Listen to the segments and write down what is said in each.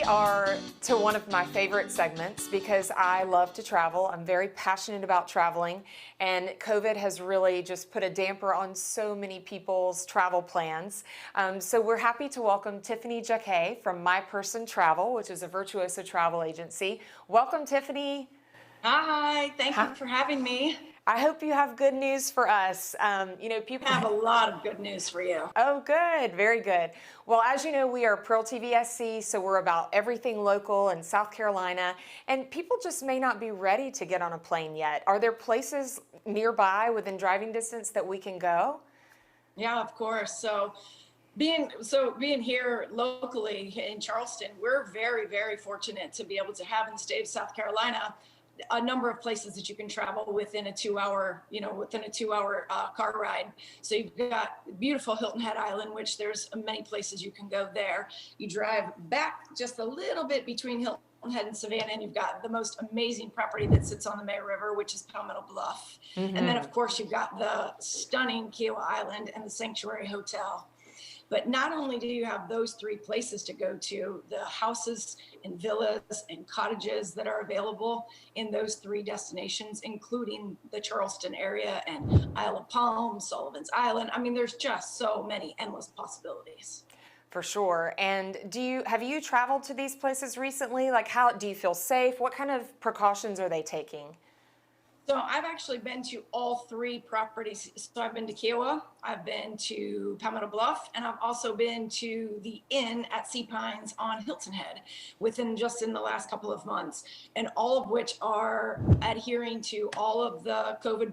We are to one of my favorite segments because I love to travel. I'm very passionate about traveling, and COVID has really just put a damper on so many people's travel plans. So we're happy to welcome Tiffany Jacquet from Person Travel, which is a virtuoso travel agency. Welcome, Tiffany. Hi, thank you for having me. I hope you have good news for us. I have a lot of good news for you. Oh, good. Very good. Well, as you know, we are PEARLtvsc, so we're about everything local in South Carolina, and people just may not be ready to get on a plane yet. Are there places nearby within driving distance that we can go? Yeah, of course. Being here locally in Charleston, we're very, very fortunate to be able to have in the state of South Carolina a number of places that you can travel within a 2 hour, car ride. So you've got beautiful Hilton Head Island, which there's many places you can go there. You drive back just a little bit between Hilton Head and Savannah, and you've got the most amazing property that sits on the May River, which is Palmetto Bluff. And then, of course, you've got the stunning Kiowa Island and the Sanctuary Hotel. But not only do you have those three places to go to, the houses and villas and cottages that are available in those three destinations, including the Charleston area and Isle of Palms, Sullivan's Island. I mean, there's just so many endless possibilities. For sure. And have you traveled to these places recently? Like, how do you feel safe? What kind of precautions are they taking? So I've actually been to all three properties. So I've been to Kiowa, I've been to Palmetto Bluff, and I've also been to the Inn at Sea Pines on Hilton Head in the last couple of months, and all of which are adhering to all of the COVID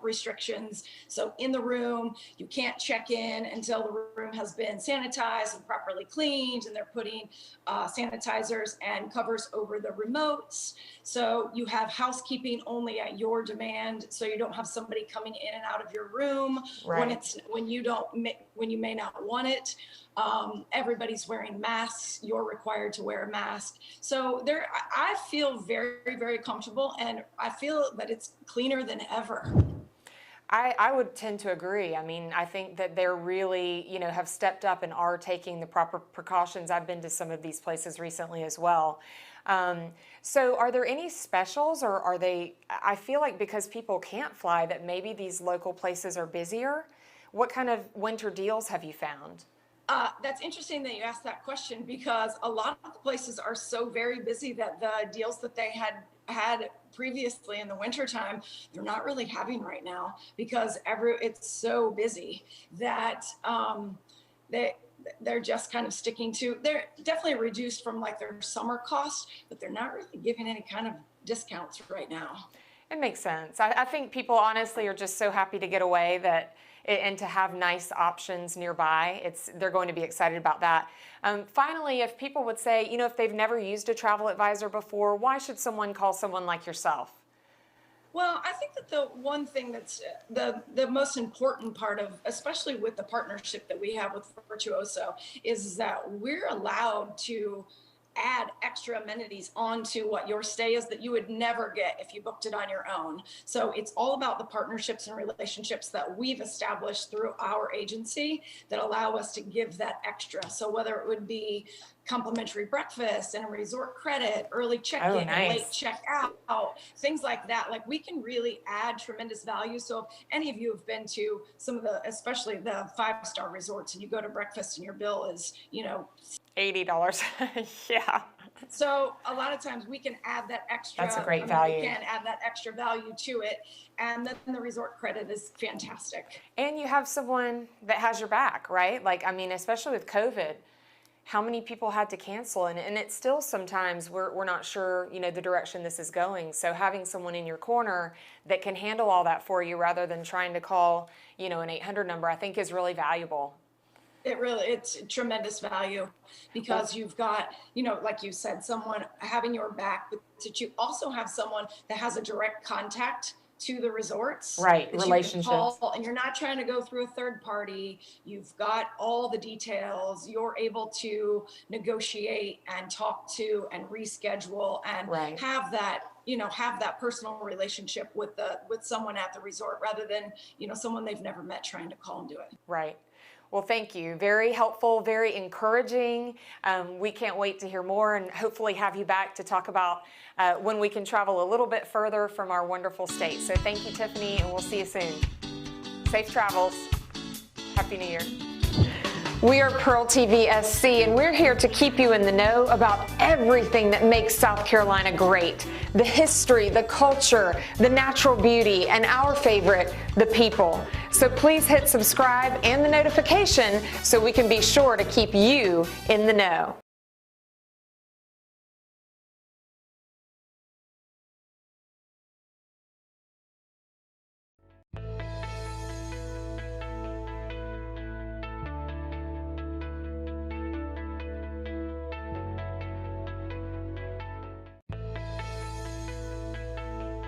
restrictions. So in the room, you can't check in until the room has been sanitized and properly cleaned, and they're putting sanitizers and covers over the remotes. So you have housekeeping only at your demand, so you don't have somebody coming in and out of your room when you may not want it. Everybody's wearing masks. You're required to wear a mask. So I feel very, very comfortable, and I feel that it's cleaner than ever. I would tend to agree. I mean, I think that they're really, have stepped up and are taking the proper precautions. I've been to some of these places recently as well. So are there any specials, or I feel like because people can't fly that maybe these local places are busier. What kind of winter deals have you found? That's interesting that you asked that question, because a lot of the places are so very busy that the deals that they had previously in the wintertime, they're not really having right now, because it's so busy that they're just kind of they're definitely reduced from like their summer cost, but they're not really giving any kind of discounts right now. It makes sense. I think people honestly are just so happy to get away and to have nice options nearby. They're going to be excited about that. Finally, if people would say, if they've never used a travel advisor before, why should someone call someone like yourself? Well, I think that the one thing that's the most important part of, especially with the partnership that we have with Virtuoso, is that we're allowed to add extra amenities onto what your stay is that you would never get if you booked it on your own. So it's all about the partnerships and relationships that we've established through our agency that allow us to give that extra. So whether it would be complimentary breakfast and a resort credit, early check-in, and late check-out, things like that. Like, we can really add tremendous value. So if any of you have been to some of especially the 5-star resorts, and you go to breakfast and your bill is, $80. Yeah. So a lot of times we can add that extra. That's a great value. We can add that extra value to it. And then the resort credit is fantastic. And you have someone that has your back, right? Like, I mean, especially with COVID, how many people had to cancel, and it's still sometimes we're not sure, the direction this is going. So having someone in your corner that can handle all that for you rather than trying to call, an 800 number, I think is really valuable. It's tremendous value, because you've got, like you said, someone having your back, but you also have someone that has a direct contact to the resorts. Right, relationships. And you're not trying to go through a third party. You've got all the details. You're able to negotiate and talk to and reschedule and have that personal relationship with someone at the resort, rather than, someone they've never met trying to call and do it. Right. Well, thank you. Very helpful, very encouraging. We can't wait to hear more and hopefully have you back to talk about when we can travel a little bit further from our wonderful state. So thank you, Tiffany, and we'll see you soon. Safe travels. Happy New Year. We are PEARLtvsc, and we're here to keep you in the know about everything that makes South Carolina great. The history, the culture, the natural beauty, and our favorite, the people. So please hit subscribe and the notification so we can be sure to keep you in the know.